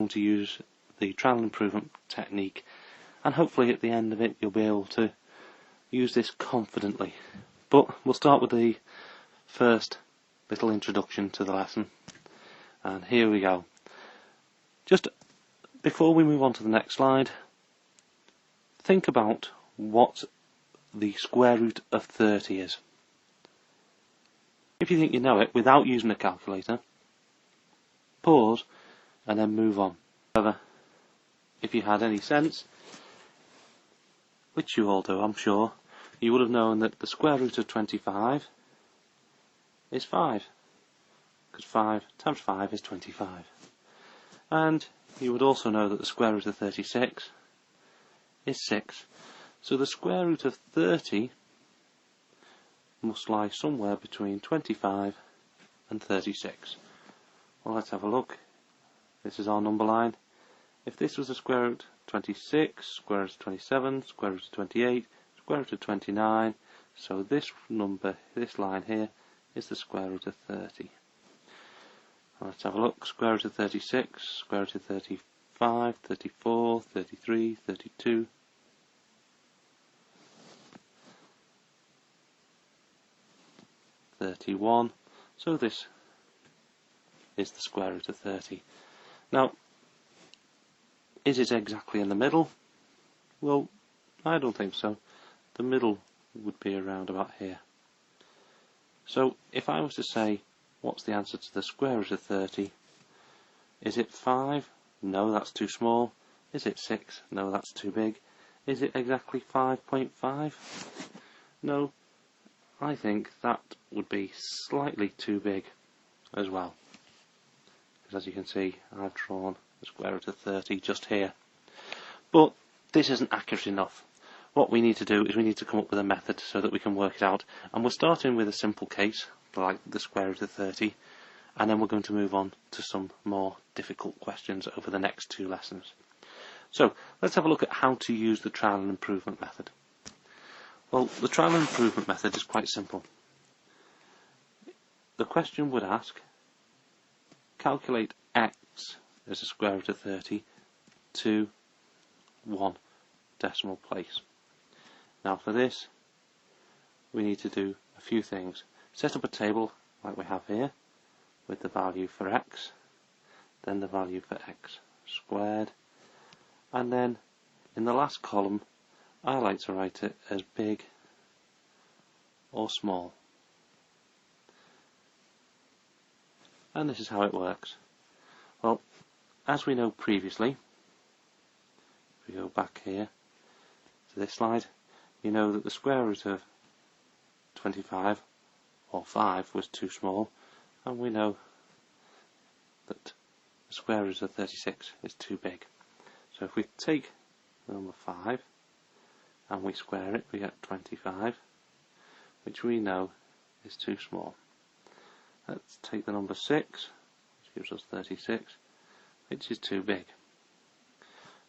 to use the trial and improvement technique, and hopefully at the end of it you'll be able to use this confidently. But we'll start with the first little introduction to the lesson, and here we go. Just before we move on to the next slide, think about what the square root of 30 is. If you think you know it without using a calculator, pause and then move on. However, if you had any sense, which you all do I'm sure, you would have known that the square root of 25 is 5, because 5 times 5 is 25. And you would also know that the square root of 36 is 6. So the square root of 30 must lie somewhere between 25 and 36. Well, let's have a look. This is our number line. If this was the square root of 26, square root of 27, square root of 28, square root of 29, so this number, this line here, is the square root of 30. Let's have a look. Square root of 36, square root of 35, 34, 33, 32. 31. So this is the square root of 30. Now, is it exactly in the middle? Well, I don't think so. The middle would be around about here. So if I was to say, what's the answer to the square root of 30? Is it 5? No, that's too small. Is it 6? No, that's too big. Is it exactly 5.5? No, I think that would be slightly too big as well. Because as you can see, I've drawn the square root of 30 just here. But this isn't accurate enough. What we need to do is we need to come up with a method so that we can work it out. And we're starting with a simple case, like the square root of 30, and then we're going to move on to some more difficult questions over the next 2 lessons. So, let's have a look at how to use the trial and improvement method. Well, the trial and improvement method is quite simple. The question would ask, calculate x as the square root of 30 to 1 decimal place. Now for this, we need to do a few things. Set up a table like we have here, with the value for x, then the value for x squared, and then in the last column, I like to write it as big or small. And this is how it works. Well, as we know previously, if we go back here to this slide, you know that the square root of 25 or 5 was too small, and we know that the square root of 36 is too big. So if we take the number 5 and we square it, we get 25, which we know is too small. Let's take the number 6, which gives us 36, which is too big.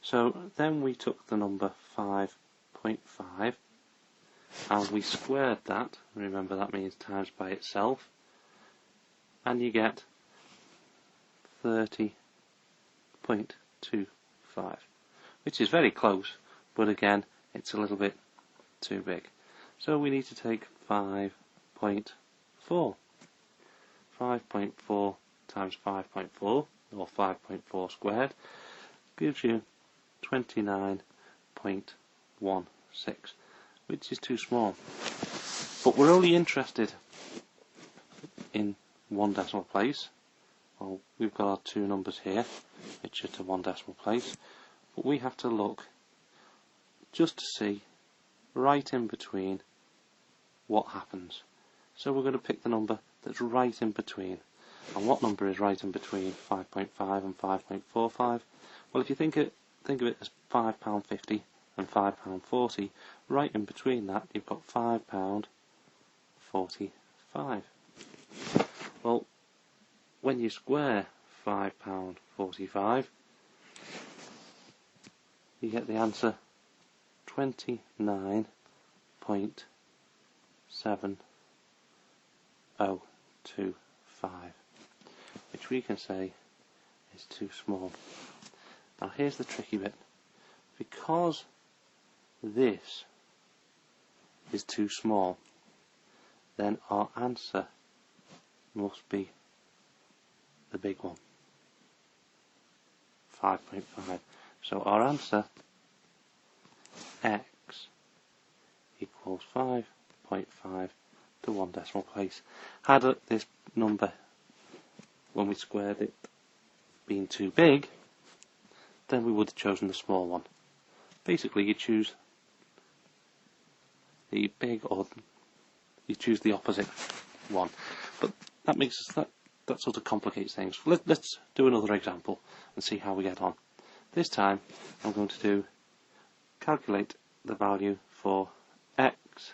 So then we took the number 5.5 and we squared that. Remember, that means times by itself, and you get 30.25, which is very close, but again it's a little bit too big. So we need to take 5.4. 5.4 times 5.4, or 5.4 squared, gives you 29.16, which is too small. But we're only interested in 1 decimal place. Well, we've got our 2 numbers here, which are to 1 decimal place, but we have to look just to see right in between what happens. So we're going to pick the number that's right in between. And what number is right in between 5.5 and 5.45? Well, if you think of it as £5.50 and £5.40, right in between that you've got £5.45. Well, when you square £5.45, you get the answer 29.705, which we can say is too small. Now here's the tricky bit. Because this is too small, then our answer must be the big one, 5.5. So our answer, x equals 5.5 to 1 decimal place. Had this number, when we squared it, been too big, then we would have chosen the small one. Basically, you choose the big, or you choose the opposite one. But that makes us, that sort of complicates things. Let's do another example and see how we get on. This time I'm going to calculate the value for x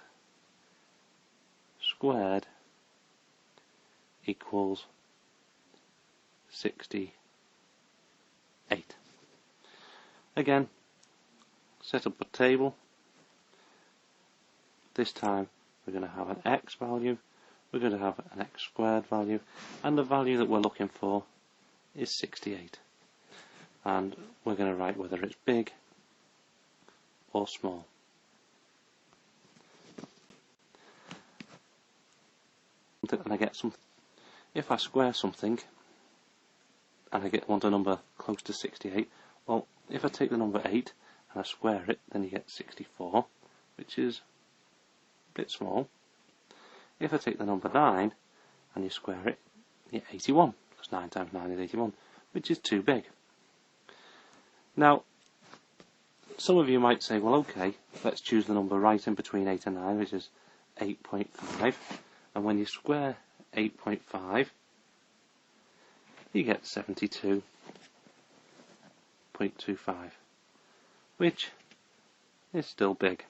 squared equals 68. Again, set up a table. This time we're going to have an x value, we're going to have an x squared value, and the value that we're looking for is 68. And we're going to write whether it's big or small. And I get some. If I square something and I want a number close to 68, well, if I take the number 8 and I square it, then you get 64, which is a bit small. If I take the number 9 and you square it, you get 81, because 9 times 9 is 81, which is too big. Now, some of you might say, well, okay, let's choose the number right in between 8 and 9, which is 8.5. And when you square 8.5, you get 72.25, which is still big.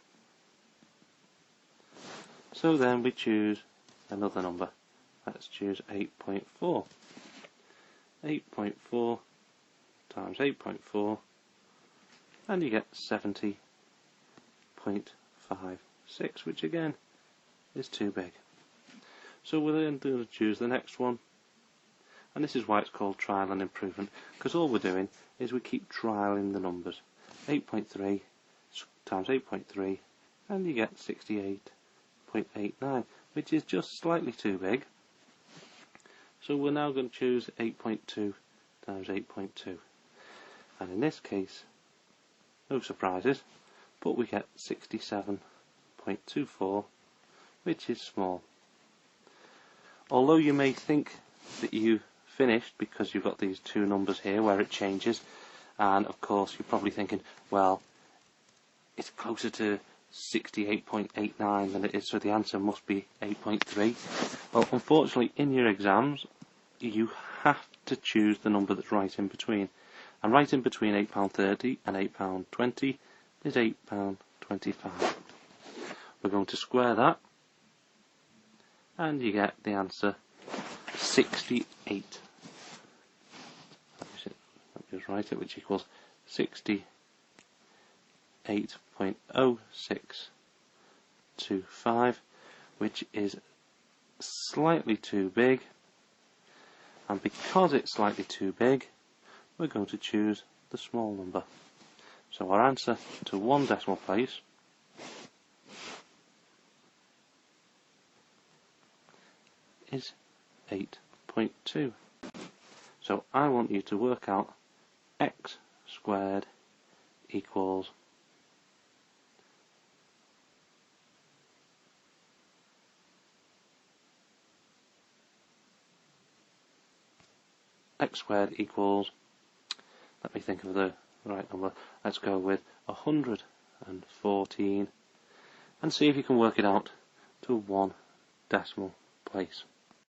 So then we choose another number. Let's choose 8.4. 8.4 times 8.4, and you get 70.56, which again is too big. So we're then going to choose the next one, and this is why it's called trial and improvement, because all we're doing is we keep trialing the numbers. 8.3 times 8.3, and you get 68.89, which is just slightly too big. So we're now going to choose 8.2 times 8.2, and in this case, no surprises, but we get 67.24, which is small. Although you may think that you've finished because you've got these two numbers here where it changes, and of course you're probably thinking, well, it's closer to 68.89 than it is, so the answer must be 8.3. Well, unfortunately, in your exams, you have to choose the number that's right in between. And right in between £8.30 and £8.20 is £8.25. We're going to square that, and you get the answer 68. Let me just write it, which equals 68.0625, which is slightly too big. And because it's slightly too big, we're going to choose the small number. So our answer to 1 decimal place is 8.2. So I want you to work out x squared equals let me think of the right number. Let's go with 114, and see if you can work it out to 1 decimal place.